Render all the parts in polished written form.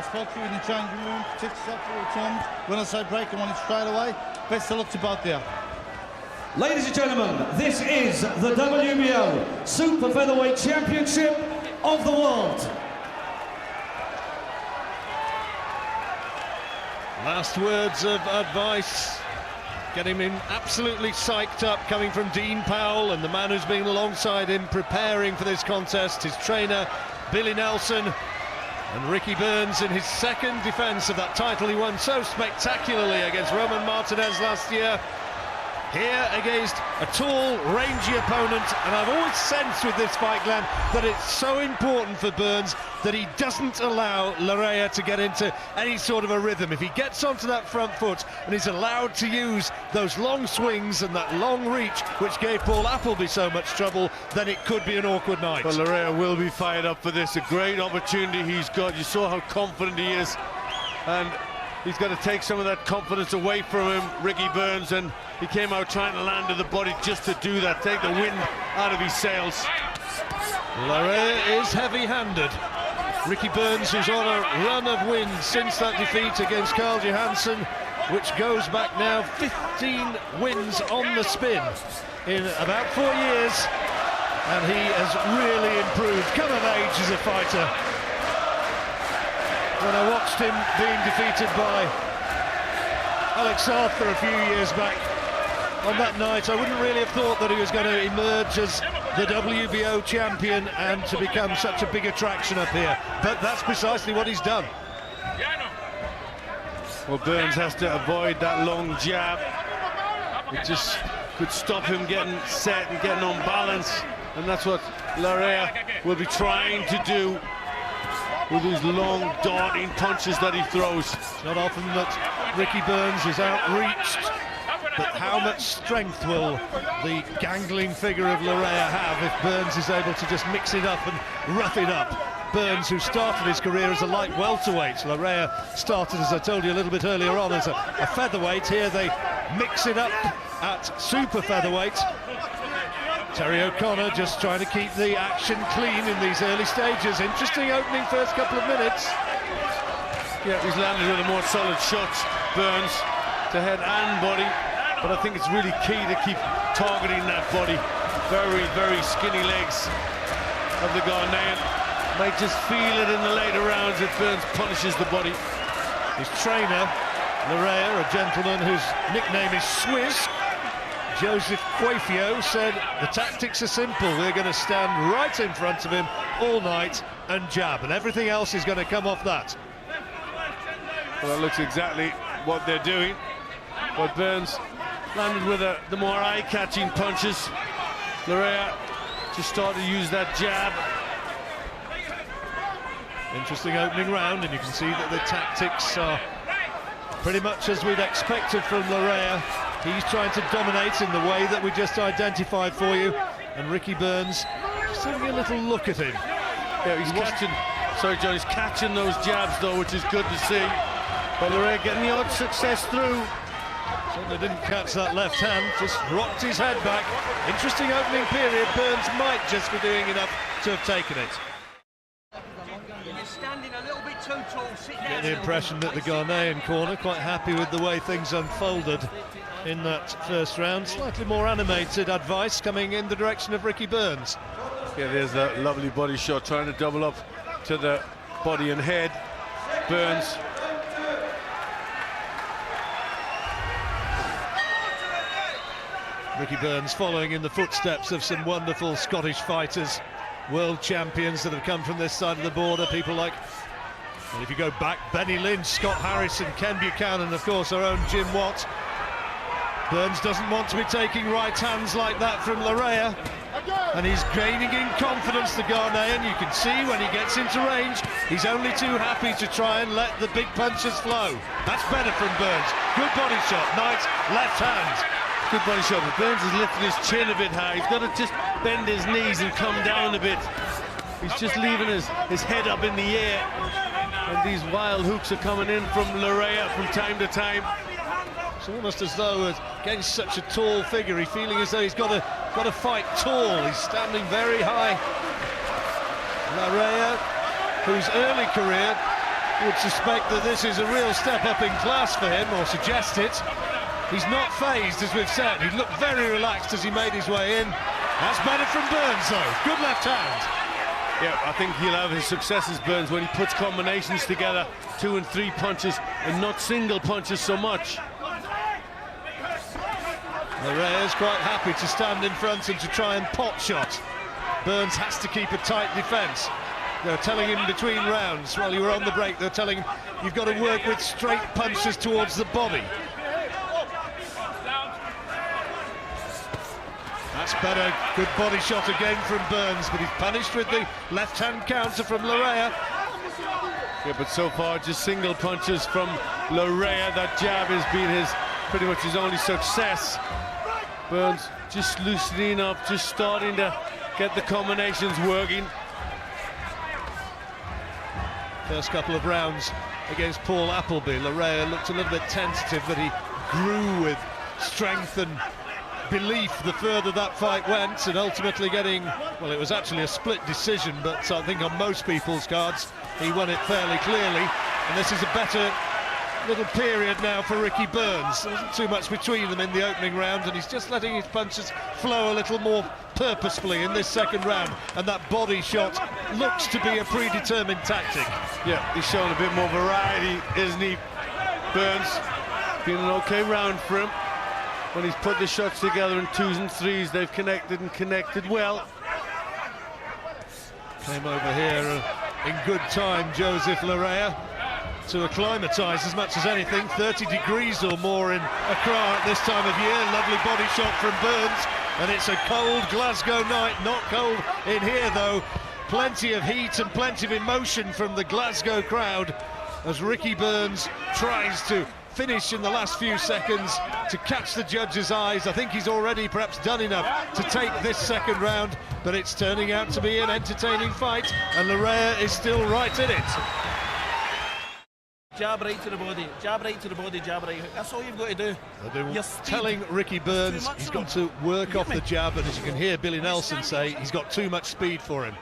I spoke to you in the changing room, 6 shots for a ton. When I say break, I want it straight away. Best of luck to both there. Ladies and gentlemen, this is the WBO Super Featherweight Championship of the world. Last words of advice. Get him in absolutely psyched up, coming from Dean Powell, and the man who's been alongside him preparing for this contest, his trainer, Billy Nelson, and Ricky Burns in his second defence of that title he won so spectacularly against Roman Martinez last year. Here against a tall, rangy opponent, and I've always sensed with this fight, Glenn, that it's so important for Burns that he doesn't allow Laryea to get into any sort of a rhythm. If he gets onto that front foot and is allowed to use those long swings and that long reach, which gave Paul Appleby so much trouble, then it could be an awkward night. Well, Laryea will be fired up for this. A great opportunity he's got. You saw how confident he is, and he's got to take some of that confidence away from him, Ricky Burns, and he came out trying to land to the body just to do that, take the wind out of his sails. Laryea is heavy-handed. Ricky Burns, who's on a run of wins since that defeat against Carl Johansson, which goes back now 15 wins on the spin in about 4 years, and he has really improved, come of age as a fighter. When I watched him being defeated by Alex Arthur a few years back, on that night I wouldn't really have thought that he was going to emerge as the WBO champion and to become such a big attraction up here, but that's precisely what he's done. Well, Burns has to avoid that long jab. It just could stop him getting set and getting on balance, and that's what Laryea will be trying to do with these long, darting punches that he throws. It's not often that Ricky Burns is outreached, but how much strength will the gangling figure of Laryea have if Burns is able to just mix it up and rough it up? Burns, who started his career as a light welterweight. Laryea started, as I told you a little bit earlier on, as a featherweight. Here they mix it up at super featherweight. Terry O'Connor just trying to keep the action clean in these early stages. Interesting opening first couple of minutes. Yeah, he's landed with a more solid shot, Burns, to head and body, but I think it's really key to keep targeting that body. Very, very skinny legs of the Ghanaian. Might just feel it in the later rounds if Burns punishes the body. His trainer, Laryea, a gentleman whose nickname is Swiss, Joseph Laryea, said the tactics are simple. We're going to stand right in front of him all night and jab, and everything else is going to come off that. Well, that looks exactly what they're doing. But Burns landed with the more eye-catching punches. Laryea just started to use that jab. Interesting opening round, and you can see that the tactics are pretty much as we'd expected from Laryea. He's trying to dominate in the way that we just identified for you, and Ricky Burns just having a little look at him. Yeah, he's catching, sorry John, he's catching those jabs though, which is good to see. But Laryea getting the odd success through. Certainly didn't catch that left hand, just rocked his head back. Interesting opening period. Burns might just be doing enough to have taken it. You're standing a little bit too tall, sit down. Get the impression that the Ghanaian corner quite happy with the way things unfolded in that first round. Slightly more animated advice coming in the direction of Ricky Burns. Yeah, there's that lovely body shot, trying to double up to the body and head. Burns. Ricky Burns following in the footsteps of some wonderful Scottish fighters, world champions that have come from this side of the border. People like, well, if you go back, Benny Lynch, Scott Harrison, Ken Buchanan, of course, our own Jim Watt. Burns doesn't want to be taking right hands like that from Laryea, and he's gaining in confidence, the Ghanaian. You can see when he gets into range, he's only too happy to try and let the big punches flow. That's better from Burns. Good body shot, nice left hand. Good body shot, but Burns is lifting his chin a bit high. He's got to just bend his knees and come down a bit. He's just leaving his head up in the air. And these wild hooks are coming in from Laryea from time to time. It's almost as though against such a tall figure, he's feeling as though he's got to fight tall. He's standing very high. Laryea, whose early career would suspect that this is a real step up in class for him, or suggest it. He's not phased, as we've said. He looked very relaxed as he made his way in. That's better from Burns, though. Good left hand. Yeah, I think he'll have his successes, Burns, when he puts combinations together, 2 and 3 punches, and not single punches so much. Laryea's quite happy to stand in front and to try and pot shot. Burns has to keep a tight defence. They're telling him between rounds, while you were on the break, they're telling him you've got to work with straight punches towards the body. That's better. Good body shot again from Burns, but he's punished with the left-hand counter from Laryea. Yeah, but so far just single punches from Laryea. That jab has been pretty much his only success. Burns just loosening up, just starting to get the combinations working. First couple of rounds against Paul Appleby, Laryea looked a little bit tentative, but he grew with strength and belief the further that fight went, and ultimately getting, well, it was actually a split decision, but I think on most people's cards he won it fairly clearly. And this is a better little period now for Ricky Burns. There wasn't too much between them in the opening round, and he's just letting his punches flow a little more purposefully in this second round, and that body shot looks to be a predetermined tactic. Yeah, he's showing a bit more variety, isn't he? Burns, been an okay round for him. When he's put the shots together in 2s and 3s, they've connected and connected well. Came over here in good time, Joseph Laryea, to acclimatise as much as anything. 30 degrees or more in Accra at this time of year. Lovely body shot from Burns, and it's a cold Glasgow night. Not cold in here, though. Plenty of heat and plenty of emotion from the Glasgow crowd as Ricky Burns tries to finish in the last few seconds to catch the judge's eyes. I think he's already perhaps done enough to take this second round, but it's turning out to be an entertaining fight, and Laryea is still right in it. Jab right to the body, jab right to the body, jab right. That's all you've got to do. They're telling Ricky Burns he's got to work off the jab, and as you can hear Billy Nelson say, he's got too much speed for him.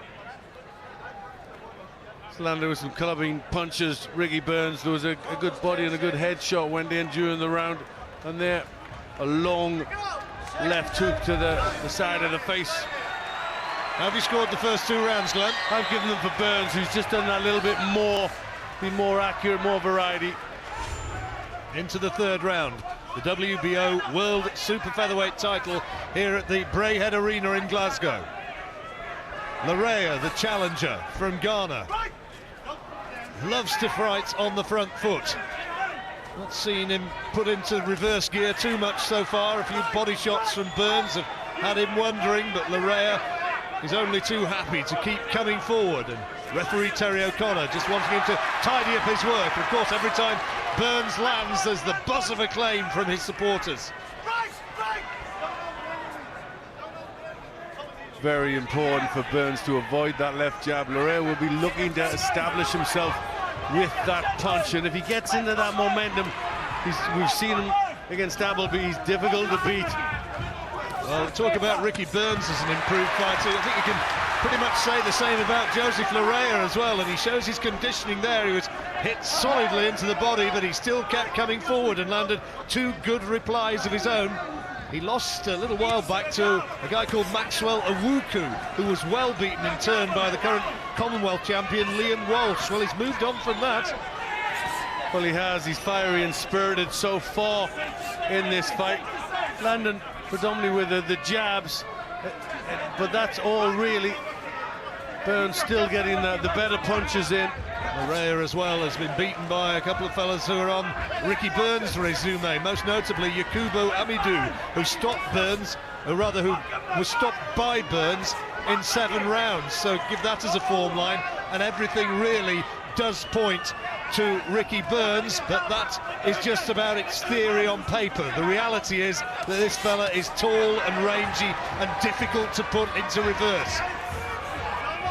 Landed with some clubbing punches. Ricky Burns, there was a good body and a good head shot went in during the round, and there a long left hook to the side of the face. How have you scored the first 2 rounds, Glenn? I've given them for Burns, who's just done that little bit more, been more accurate, more variety. Into the third round, the WBO World Super Featherweight title here at the Braehead Arena in Glasgow. Laryea, the challenger from Ghana, loves to fight on the front foot. Not seen him put into reverse gear too much so far. A few body shots from Burns have had him wondering, but Laryea is only too happy to keep coming forward, and referee Terry O'Connor just wanting him to tidy up his work. Of course, every time Burns lands, there's the buzz of acclaim from his supporters. Very important for Burns to avoid that left jab. Laryea will be looking to establish himself with that punch, and if he gets into that momentum, we've seen him against Appleby, he's difficult to beat. Well, talk about Ricky Burns as an improved fighter. I think you can pretty much say the same about Joseph Laryea as well, and he shows his conditioning there. He was hit solidly into the body, but he still kept coming forward and landed 2 good replies of his own. He lost a little while back to a guy called Maxwell Owuku, who was well beaten in turn by the current Commonwealth champion Liam Walsh. Well, he's moved on from that. Well, he has. He's fiery and spirited so far in this fight. Landon predominantly with the jabs, but that's all really. Burns still getting the better punches in. Laryea as well has been beaten by a couple of fellas who are on Ricky Burns' resume, most notably Yakubu Amidou, who stopped Burns, or rather who was stopped by Burns in 7 rounds. So give that as a form line, and everything really does point to Ricky Burns, but that is just about its theory on paper. The reality is that this fella is tall and rangy and difficult to put into reverse.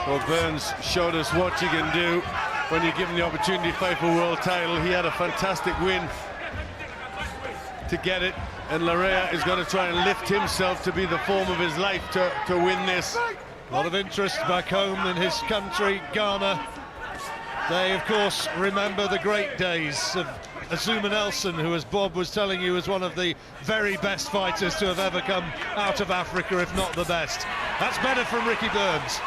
Well, Burns showed us what you can do when you're given the opportunity to fight for a world title. He had a fantastic win to get it, and Laryea is going to try and lift himself to be the form of his life to win this. A lot of interest back home in his country, Ghana. They, of course, remember the great days of Azuma Nelson, who, as Bob was telling you, was one of the very best fighters to have ever come out of Africa, if not the best. That's better from Ricky Burns.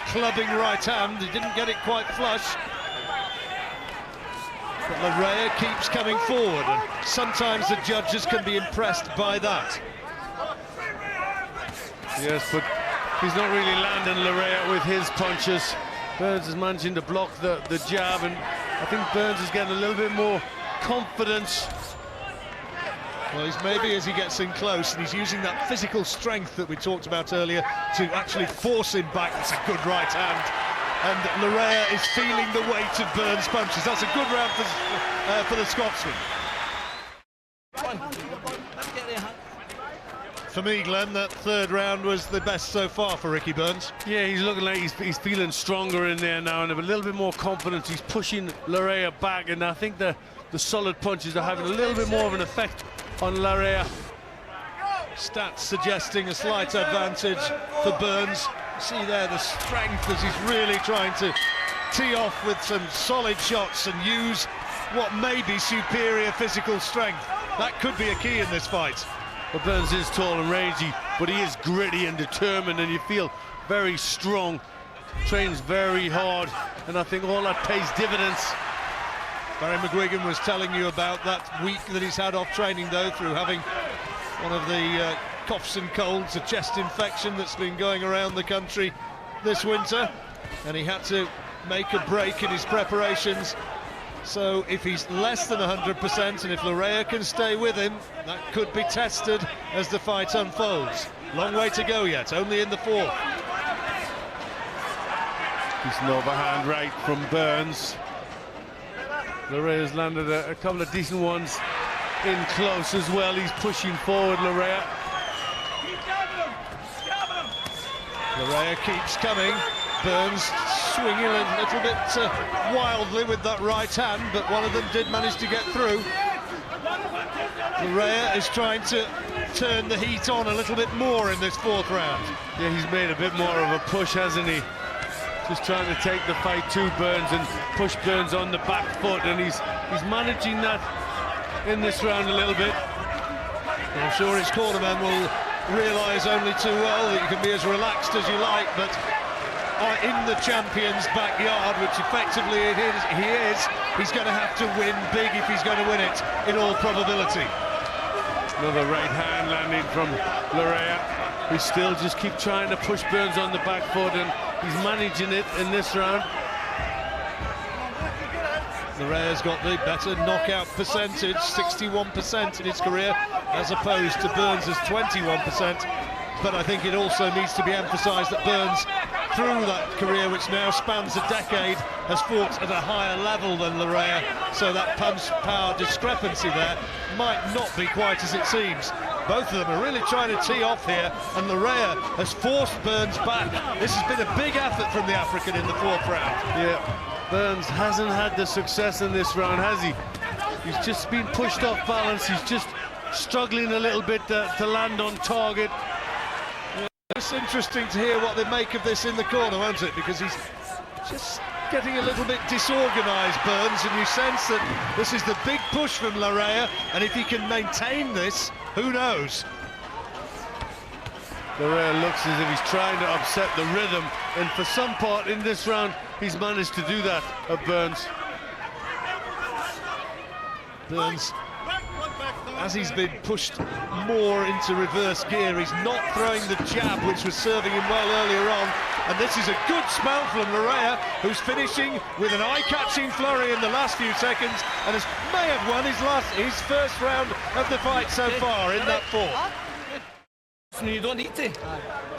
Clubbing right hand, he didn't get it quite flush. But Laryea keeps coming forward, and sometimes the judges can be impressed by that. Yes, but he's not really landing Laryea with his punches. Burns is managing to block the jab, and I think Burns is getting a little bit more confidence. Well, he's maybe as he gets in close, and he's using that physical strength that we talked about earlier to actually force him back. That's a good right hand, and Laryea is feeling the weight of Burns' punches. That's a good round for the Scotsman. For me, Glenn, that third round was the best so far for Ricky Burns. Yeah, he's looking like he's feeling stronger in there now, and a little bit more confidence. He's pushing Laryea back, and I think the solid punches are having a little bit more of an effect on Laryea. Stats suggesting a slight advantage for Burns. See there the strength as he's really trying to tee off with some solid shots and use what may be superior physical strength. That could be a key in this fight. Well, Burns is tall and rangy, but he is gritty and determined, and you feel very strong, trains very hard, and I think all that pays dividends. Barry McGuigan was telling you about that week that he's had off training, though, through having one of the coughs and colds, a chest infection that's been going around the country this winter, and he had to make a break in his preparations. So if he's less than 100%, and if Laryea can stay with him, that could be tested as the fight unfolds. Long way to go yet, only in the fourth. Decent overhand right from Burns. Laryea's landed a couple of decent ones in close as well. He's pushing forward, Laryea. Laryea keeps coming. Burns swinging a little bit wildly with that right hand, but one of them did manage to get through. Laryea is trying to turn the heat on a little bit more in this fourth round. Yeah, he's made a bit more of a push, hasn't he? Just trying to take the fight to Burns and push Burns on the back foot, and he's managing that in this round a little bit. I'm sure his cornerman will realise only too well that you can be as relaxed as you like, but in the champion's backyard, which effectively he is, he's going to have to win big if he's going to win it, in all probability. Another right hand landing from Laryea. We still just keep trying to push Burns on the back foot, and he's managing it in this round. Laryea's got the better knockout percentage, 61% in his career, as opposed to Burns' 21%. But I think it also needs to be emphasised that Burns, through that career, which now spans a decade, has fought at a higher level than Laryea, so that punch power discrepancy there might not be quite as it seems. Both of them are really trying to tee off here, and Laryea has forced Burns back. This has been a big effort from the African in the fourth round. Yeah, Burns hasn't had the success in this round, has he? He's just been pushed off balance. He's just struggling a little bit to land on target. It's interesting to hear what they make of this in the corner, won't it? Because he's just getting a little bit disorganised, Burns, and you sense that this is the big push from Laryea, and if he can maintain this, who knows? Laryea looks as if he's trying to upset the rhythm, and for some part in this round, he's managed to do that of Burns. Burns, as he's been pushed more into reverse gear, he's not throwing the jab, which was serving him well earlier on. And this is a good spell from Laryea, who's finishing with an eye-catching flurry in the last few seconds, and may have won his first round of the fight so far in that fourth. You don't need to.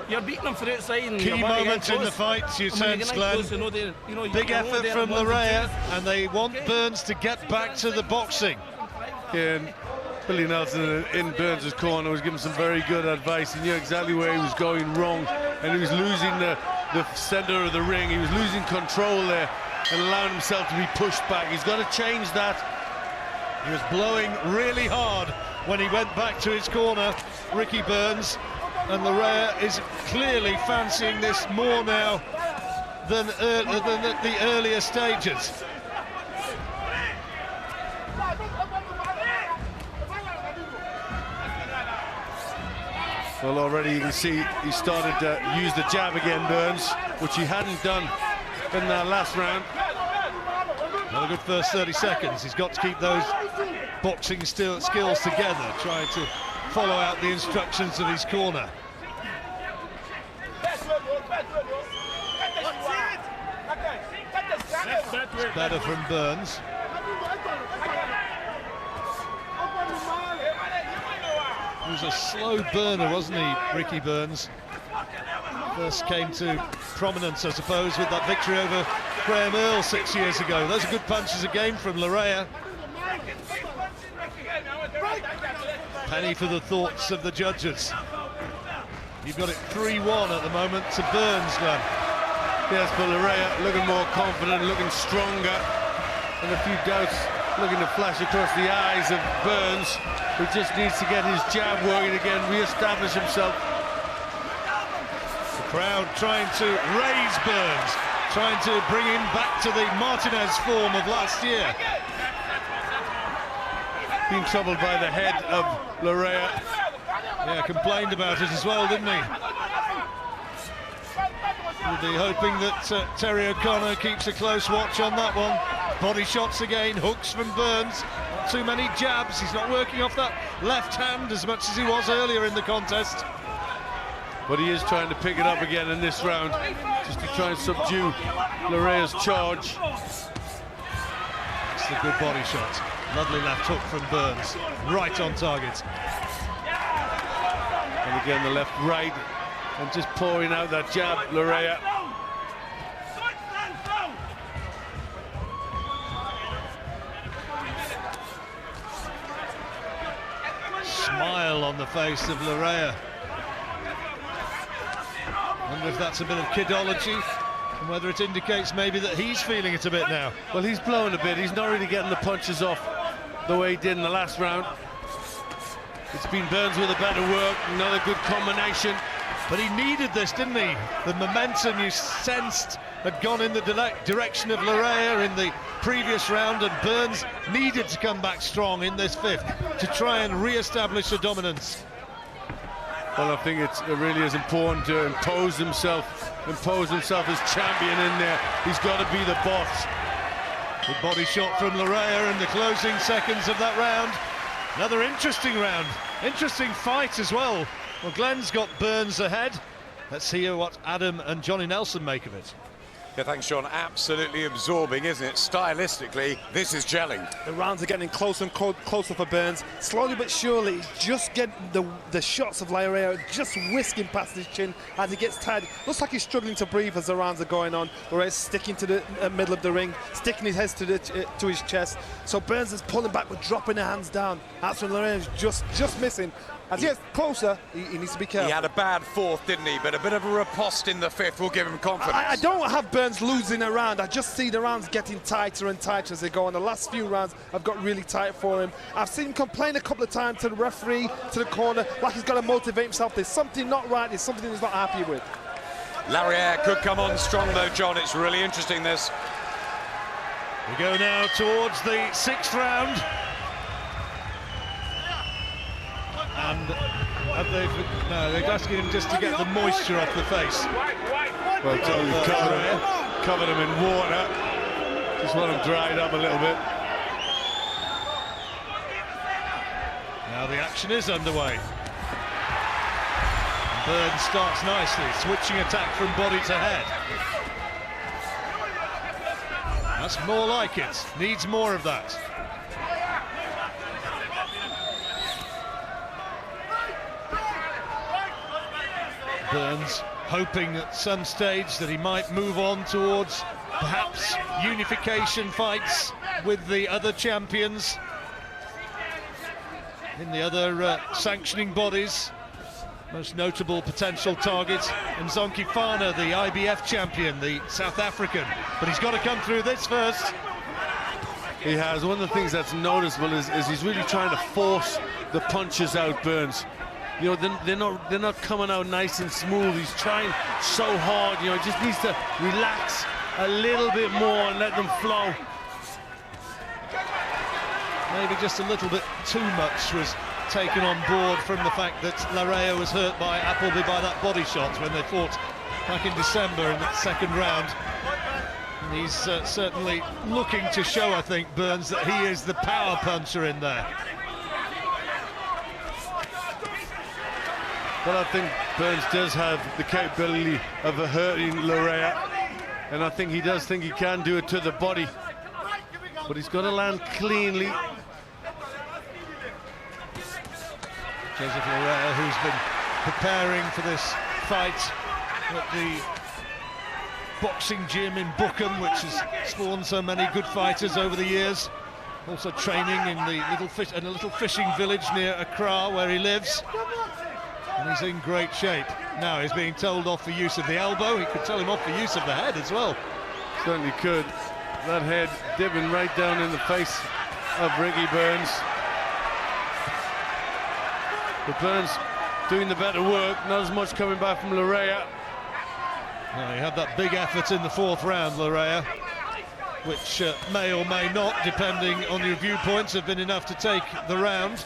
You're beating them for outside. And key moment in the fight, you sense, Glenn. Big effort from Laryea, and they want Burns to get back to the boxing. Yeah, and Billy Nelson in Burns' corner was giving some very good advice. He knew exactly where he was going wrong, and he was losing the center of the ring. He was losing control there and allowing himself to be pushed back. He's got to change that. He was blowing really hard when he went back to his corner, Ricky Burns, and Laryea is clearly fancying this more now. than at the earlier stages. Well, already you can see he started to use the jab again, Burns, which he hadn't done in that last round. Not a good first 30 seconds. He's got to keep those boxing skills together, trying to follow out the instructions of his corner. It's better from Burns. He was a slow burner, wasn't he, Ricky Burns? First came to prominence, I suppose, with that victory over Graham Earl 6 years ago. Those are good punches again from Laryea. Penny for the thoughts of the judges. You've got it 3-1 at the moment to Burns, Glenn. Yes, but Laryea looking more confident, looking stronger, and a few doubts looking to flash across the eyes of Burns, who just needs to get his jab working again, re-establish himself. The crowd trying to raise Burns, trying to bring him back to the Martinez form of last year. Being troubled by the head of Laryea. Yeah, complained about it as well, didn't he? We'll be hoping that Terry O'Connor keeps a close watch on that one. Body shots again, hooks from Burns. Not too many jabs. He's not working off that left hand as much as he was earlier in the contest. But he is trying to pick it up again in this round, just to try and subdue Laryea's charge. It's a good body shot. Lovely left hook from Burns, right on target. And again the left, right, and just pouring out that jab, Laryea. Smile on the face of Laryea. Wonder if that's a bit of kidology, and whether it indicates maybe that he's feeling it a bit now. Well, he's blowing a bit. He's not really getting the punches off the way he did in the last round. It's been Burns with a better work, another good combination. But he needed this, didn't he? The momentum you sensed had gone in the direction of Laryea in the previous round, and Burns needed to come back strong in this fifth to try and re-establish the dominance. Well, I think it really is important to impose himself as champion in there. He's got to be the boss. Good body shot from Laryea in the closing seconds of that round. Another interesting round, interesting fight as well. Well, Glenn's got Burns ahead. Let's hear what Adam and Johnny Nelson make of it. Yeah, thanks, Sean. Absolutely absorbing, isn't it? Stylistically, this is gelling. The rounds are getting closer and closer for Burns. Slowly but surely, just get the shots of Laryea just whisking past his chin as he gets tired. Looks like he's struggling to breathe as the rounds are going on. Laryea sticking to the middle of the ring, sticking his head to his chest. So Burns is pulling back but dropping the hands down. That's when Laryea's just missing. As he gets closer, he needs to be careful. He had a bad fourth, didn't he? But a bit of a riposte in the fifth will give him confidence. I don't have Burns losing a round. I just see the rounds getting tighter and tighter as they go on. The last few rounds have got really tight for him. I've seen him complain a couple of times to the referee, to the corner, like he's got to motivate himself. There's something not right. There's something he's not happy with. Laryea could come on strong, though, John. It's really interesting, this. We go now towards the sixth round. And they're asking him just to get the moisture off the face. Well, covered him in water. Just want him dried up a little bit. Now the action is underway. Burns starts nicely, switching attack from body to head. That's more like it. Needs more of that. Burns hoping at some stage that he might move on towards perhaps unification fights with the other champions in the other sanctioning bodies. Most notable potential target, Mzonke Fana, the IBF champion, the South African. But he's got to come through this first. He has. One of the things that's noticeable is he's really trying to force the punches out, Burns. You know, they're not coming out nice and smooth. He's trying so hard. You know, he just needs to relax a little bit more and let them flow. Maybe just a little bit too much was taken on board from the fact that Laryea was hurt by Appleby by that body shot when they fought back in December in that second round. And he's certainly looking to show, I think, Burns, that he is the power puncher in there. But I think Burns does have the capability of hurting Laryea, and I think he does think he can do it to the body. But he's got to land cleanly. Joseph Laryea, who's been preparing for this fight at the boxing gym in Bookham, which has spawned so many good fighters over the years. Also training in the little fishing village near Accra, where he lives. And he's in great shape. Now he's being told off for use of the elbow. He could tell him off for use of the head as well. Certainly could. That head dipping right down in the face of Ricky Burns. But Burns doing the better work, not as much coming back from Laryea. Well, he had that big effort in the fourth round, Laryea, which may or may not, depending on your viewpoints, have been enough to take the round.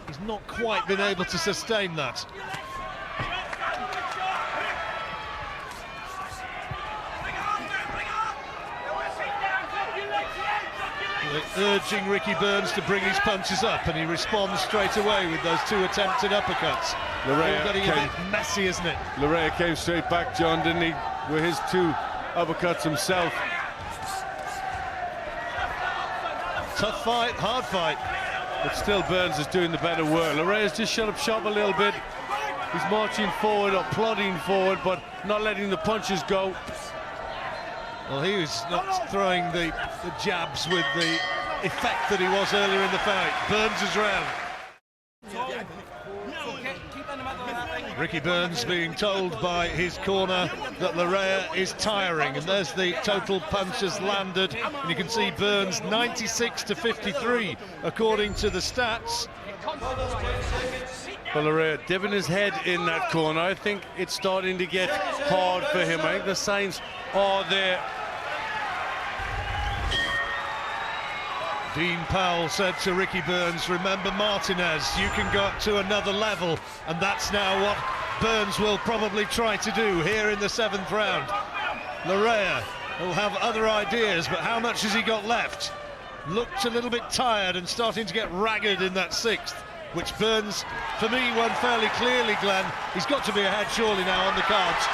He's not quite been able to sustain that. They're urging Ricky Burns to bring his punches up, and he responds straight away with those two attempted uppercuts. Laryea getting a bit messy, isn't it? Laryea came straight back, John, didn't he, with his two uppercuts himself. Tough fight, hard fight. But still Burns is doing the better work. Larrea's just shut up shop a little bit. He's marching forward or plodding forward, but not letting the punches go. Well, he was not throwing the jabs with the effect that he was earlier in the fight. Burns is round. Ricky Burns being told by his corner that Laryea is tiring, and there's the total punches landed, and you can see Burns 96 to 53 according to the stats. Well, Laryea dipping his head in that corner. I think it's starting to get hard for him. I think the signs are there. Dean Powell said to Ricky Burns, remember Martinez, you can go up to another level, and that's now what Burns will probably try to do here in the seventh round. Laryea will have other ideas, but how much has he got left? Looked a little bit tired and starting to get ragged in that sixth, which Burns, for me, won fairly clearly, Glenn. He's got to be ahead surely now on the cards.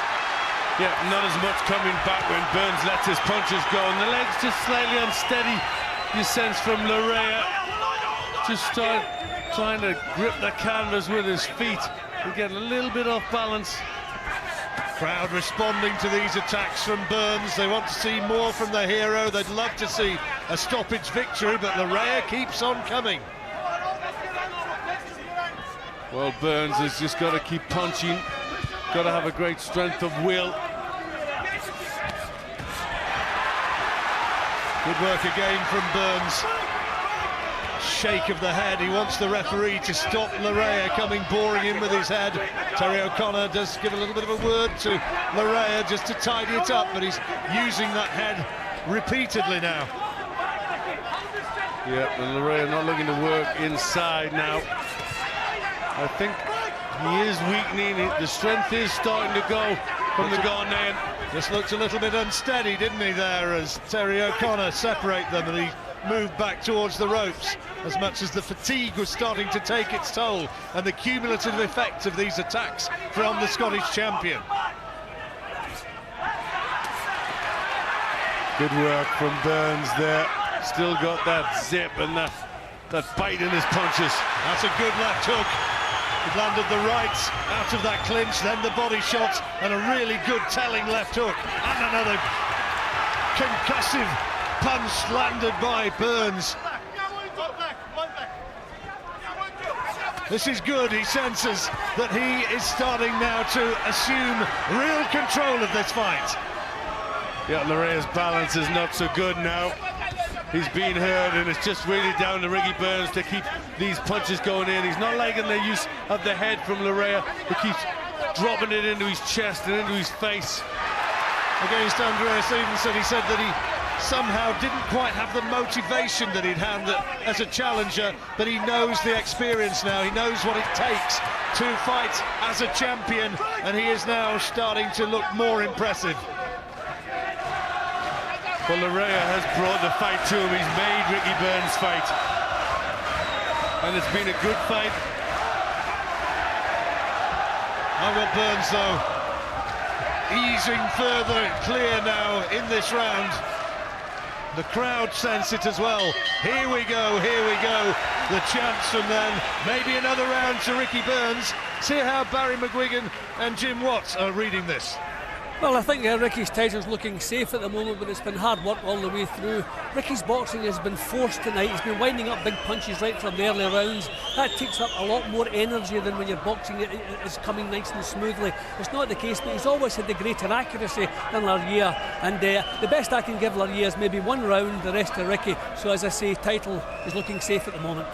Yeah, not as much coming back when Burns lets his punches go, and the legs just slightly unsteady. You sense from Laryea, just trying to grip the canvas with his feet and get a little bit off balance. Crowd responding to these attacks from Burns. They want to see more from the hero. They'd love to see a stoppage victory, but Laryea keeps on coming. Well, Burns has just got to keep punching, got to have a great strength of will. Good work again from Burns. Shake of the head. He wants the referee to stop Laryea coming boring in with his head. Terry O'Connor does give a little bit of a word to Laryea just to tidy it up, but he's using that head repeatedly now. Yeah, and Laryea not looking to work inside now. I think he is weakening. The strength is starting to go from the Ghanaian. Just looked a little bit unsteady, didn't he, there, as Terry O'Connor separate them, and he moved back towards the ropes as much as the fatigue was starting to take its toll, and the cumulative effect of these attacks from the Scottish champion. Good work from Burns there. Still got that zip and that bite in his punches. That's a good left hook. He landed the right out of that clinch, then the body shot, and a really good telling left hook. And another concussive punch landed by Burns. This is good. He senses that he is starting now to assume real control of this fight. Yeah, Larrea's balance is not so good now. he's being heard, and it's just really down to Ricky Burns to keep these punches going in. He's not liking the use of the head from Laryea. He keeps dropping it into his chest and into his face. Against Andreas Stevenson, he said that he somehow didn't quite have the motivation that he'd had as a challenger, but he knows the experience now. He knows what it takes to fight as a champion, and he is now starting to look more impressive. Well, Laryea has brought the fight to him. He's made Ricky Burns fight, and it's been a good fight. I've got Burns, though, easing further clear now in this round. The crowd sense it as well. Here we go, here we go. The chance from then. Maybe another round to Ricky Burns. See how Barry McGuigan and Jim Watts are reading this. Well, I think Ricky's title's looking safe at the moment, but it's been hard work all the way through. Ricky's boxing has been forced tonight. He's been winding up big punches right from the early rounds. That takes up a lot more energy than when your boxing is coming nice and smoothly. It's not the case, but he's always had the greater accuracy than Laryea. And the best I can give Laryea is maybe one round, the rest to Ricky. So as I say, title is looking safe at the moment.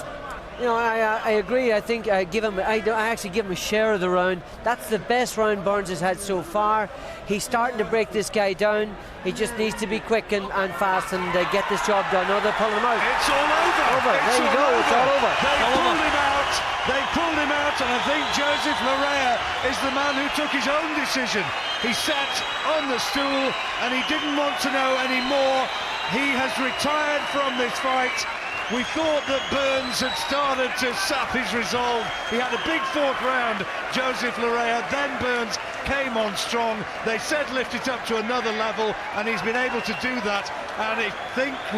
You know, I agree. I think I actually give him a share of the round. That's the best round Burns has had so far. He's starting to break this guy down. He just needs to be quick and fast and get this job done. No, they're pulling him out. It's all over. There you go. It's all over. They pulled him out. They pulled him out, and I think Joseph Laryea is the man who took his own decision. He sat on the stool and he didn't want to know any more. He has retired from this fight. We thought that Burns had started to sap his resolve. He had a big fourth round, Joseph Laryea, then Burns came on strong. They said lift it up to another level, and he's been able to do that. And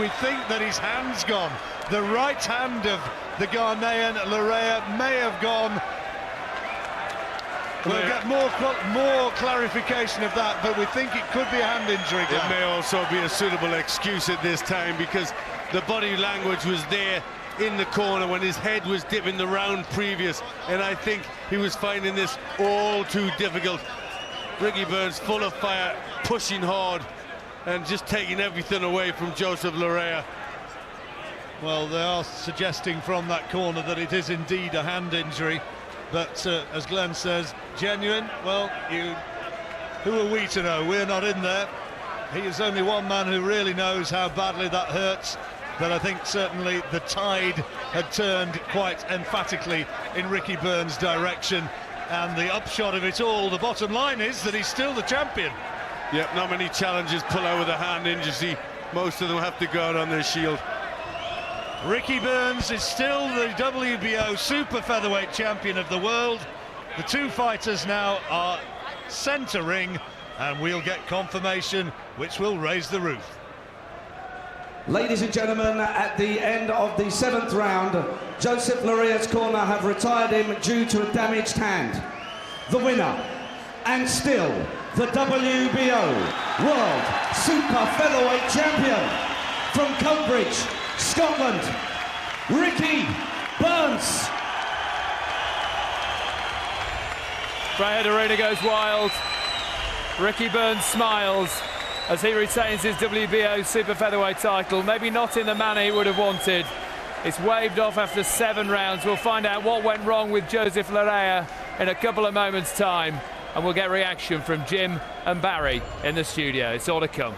we think that his hand's gone. The right hand of the Ghanaian, Laryea, may have gone. We'll get more clarification of that, but we think it could be a hand injury. It may also be a suitable excuse at this time, because the body language was there in the corner when his head was dipping the round previous, and I think he was finding this all too difficult. Ricky Burns full of fire, pushing hard, and just taking everything away from Joseph Laryea. Well, they are suggesting from that corner that it is indeed a hand injury, but as Glenn says, genuine. Well, who are we to know? We're not in there. He is only one man who really knows how badly that hurts, but I think certainly the tide had turned quite emphatically in Ricky Burns' direction, and the upshot of it all, the bottom line is that he's still the champion. Yep, not many challengers pull out with a hand injury. Most of them have to go out on their shield. Ricky Burns is still the WBO Super Featherweight champion of the world. The two fighters now are centre ring, and we'll get confirmation which will raise the roof. Ladies and gentlemen, at the end of the 7th round, Joseph Laryea's corner have retired him due to a damaged hand. The winner, and still the WBO World Super Featherweight champion from Cambridge, Scotland, Ricky Burns. Braehead Arena goes wild. Ricky Burns smiles as he retains his WBO Super Featherweight title. Maybe not in the manner he would have wanted. It's waved off after 7 rounds. We'll find out what went wrong with Joseph Laryea in a couple of moments' time, and we'll get reaction from Jim and Barry in the studio. It's all to come.